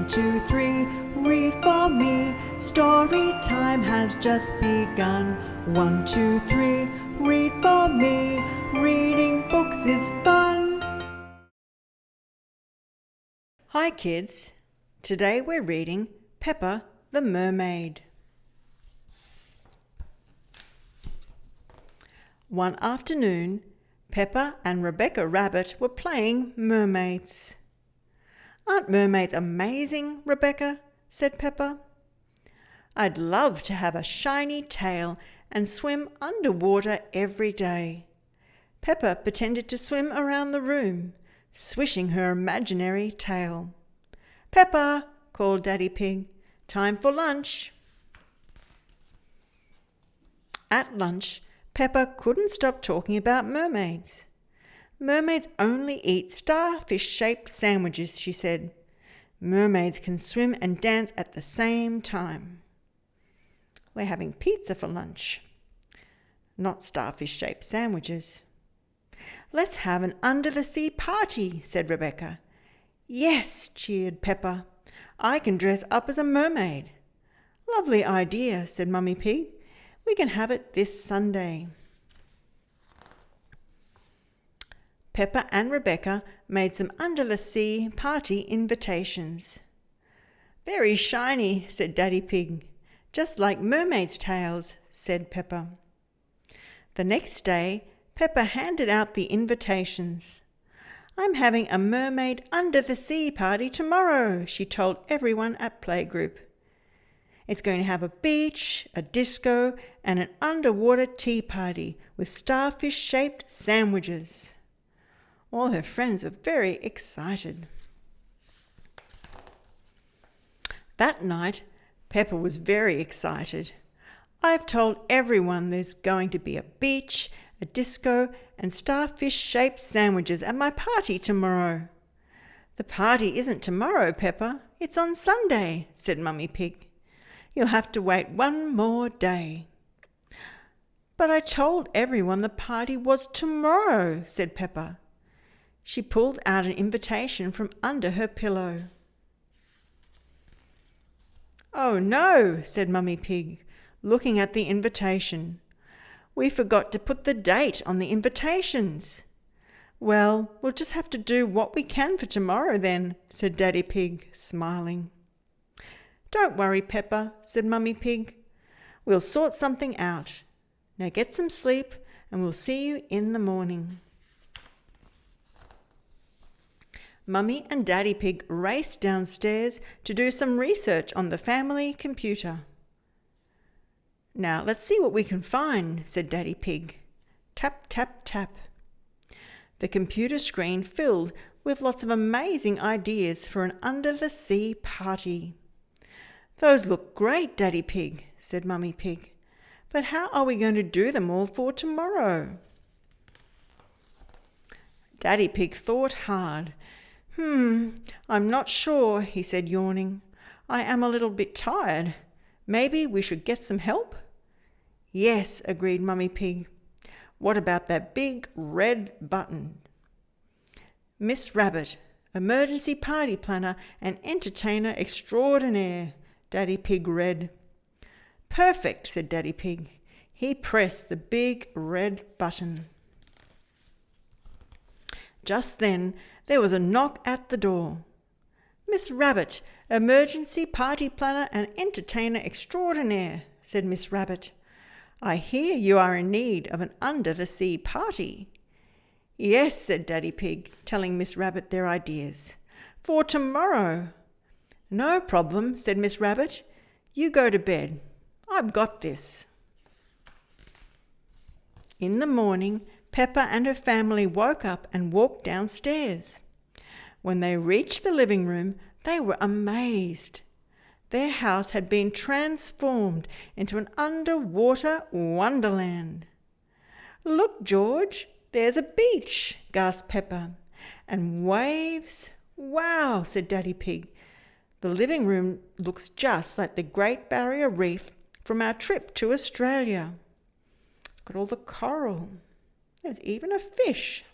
2, 3, read for me. Story time has just begun. 1, 2, 3, read for me. Reading books is fun. Hi kids, today we're reading Peppa the Mermaid. One afternoon, Peppa and Rebecca Rabbit were playing mermaids. "Aren't mermaids amazing, Rebecca?" said Peppa. "I'd love to have a shiny tail and swim underwater every day." Peppa pretended to swim around the room, swishing her imaginary tail. "Peppa," called Daddy Pig, "time for lunch." At lunch, Peppa couldn't stop talking about mermaids. "Mermaids only eat starfish-shaped sandwiches," she said. "Mermaids can swim and dance at the same time." "We're having pizza for lunch, not starfish-shaped sandwiches." "Let's have an under-the-sea party," said Rebecca. "Yes," cheered Peppa. "I can dress up as a mermaid." "Lovely idea," said Mummy Pig. "We can have it this Sunday." Peppa and Rebecca made some under-the-sea party invitations. "Very shiny," said Daddy Pig. "Just like mermaids' tails," said Peppa. The next day, Peppa handed out the invitations. "I'm having a mermaid under-the-sea party tomorrow," she told everyone at playgroup. "It's going to have a beach, a disco, and an underwater tea party with starfish-shaped sandwiches." All her friends were very excited. That night, Peppa was very excited. "I've told everyone there's going to be a beach, a disco, and starfish-shaped sandwiches at my party tomorrow." "The party isn't tomorrow, Peppa. It's on Sunday," said Mummy Pig. "You'll have to wait one more day." "But I told everyone the party was tomorrow," said Peppa. She pulled out an invitation from under her pillow. "Oh no," said Mummy Pig, looking at the invitation. "We forgot to put the date on the invitations." "Well, we'll just have to do what we can for tomorrow then," said Daddy Pig, smiling. "Don't worry, Peppa," said Mummy Pig. "We'll sort something out. Now get some sleep and we'll see you in the morning." Mummy and Daddy Pig raced downstairs to do some research on the family computer. "Now let's see what we can find," said Daddy Pig. Tap, tap, tap. The computer screen filled with lots of amazing ideas for an under-the-sea party. "Those look great, Daddy Pig," said Mummy Pig. "But how are we going to do them all for tomorrow?" Daddy Pig thought hard. I'm not sure," he said, yawning. "I am a little bit tired. Maybe we should get some help?" "Yes," agreed Mummy Pig. "What about that big red button?" "Miss Rabbit, emergency party planner and entertainer extraordinaire," Daddy Pig read. "Perfect," said Daddy Pig. He pressed the big red button. Just then, there was a knock at the door. "Miss Rabbit, emergency party planner and entertainer extraordinaire," said Miss Rabbit. "I hear you are in need of an under-the-sea party." "Yes," said Daddy Pig, telling Miss Rabbit their ideas. "For tomorrow." "No problem," said Miss Rabbit. "You go to bed. I've got this." In the morning, Peppa and her family woke up and walked downstairs. When they reached the living room, they were amazed. Their house had been transformed into an underwater wonderland. "Look, George, there's a beach," gasped Peppa. "And waves." "Wow," said Daddy Pig. "The living room looks just like the Great Barrier Reef from our trip to Australia. Look at all the coral. There's even a fish."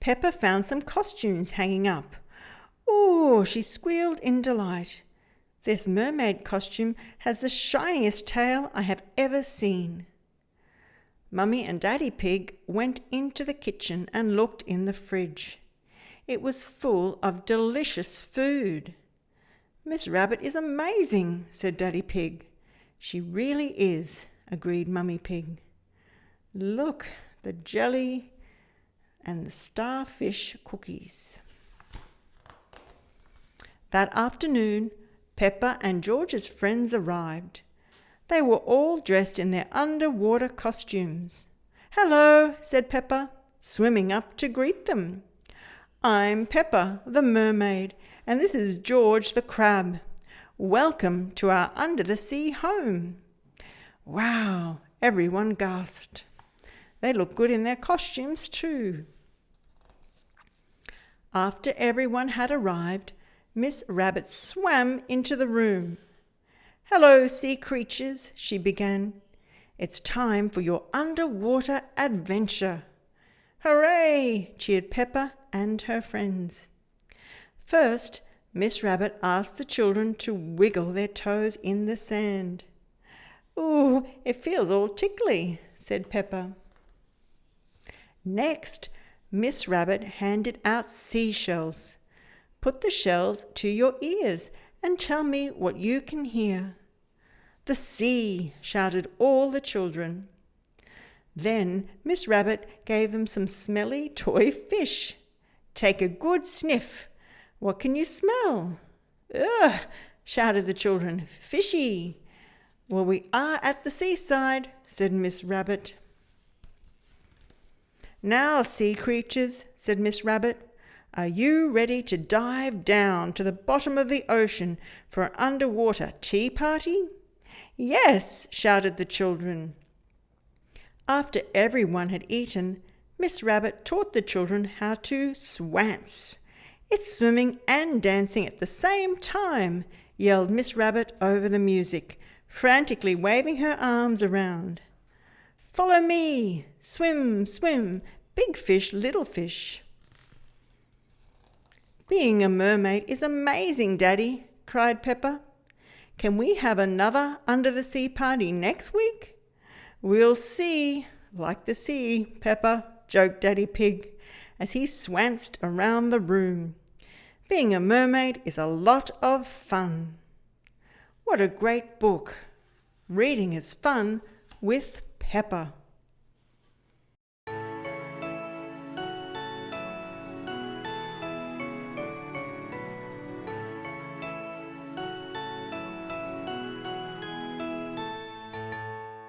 Peppa found some costumes hanging up. "Ooh," she squealed in delight. "This mermaid costume has the shiniest tail I have ever seen." Mummy and Daddy Pig went into the kitchen and looked in the fridge. It was full of delicious food. "Miss Rabbit is amazing," said Daddy Pig. "She really is," agreed Mummy Pig. "Look, the jelly and the starfish cookies." That afternoon, Peppa and George's friends arrived. They were all dressed in their underwater costumes. "Hello," said Peppa, swimming up to greet them. "I'm Peppa the Mermaid, and this is George the Crab. Welcome to our under-the-sea home." "Wow," everyone gasped. They looked good in their costumes too. After everyone had arrived, Miss Rabbit swam into the room. "Hello, sea creatures," she began. "It's time for your underwater adventure." "Hooray!" cheered Peppa and her friends. First, Miss Rabbit asked the children to wiggle their toes in the sand. "Ooh, it feels all tickly," said Peppa. Next, Miss Rabbit handed out seashells. "Put the shells to your ears and tell me what you can hear." "The sea!" shouted all the children. Then Miss Rabbit gave them some smelly toy fish. "Take a good sniff. What can you smell?" "Ugh!" shouted the children. "Fishy!" "Well, we are at the seaside," said Miss Rabbit. "Now, sea creatures," said Miss Rabbit, "are you ready to dive down to the bottom of the ocean for an underwater tea party?" "Yes!" shouted the children. After everyone had eaten, Miss Rabbit taught the children how to swance. "It's swimming and dancing at the same time," yelled Miss Rabbit over the music, frantically waving her arms around. "Follow me! Swim, swim, big fish, little fish." "Being a mermaid is amazing, Daddy," cried Peppa. "Can we have another under-the-sea party next week?" "We'll see, like the sea, Peppa," joked Daddy Pig as he swanced around the room. "Being a mermaid is a lot of fun." What a great book! Reading is fun with Peppa.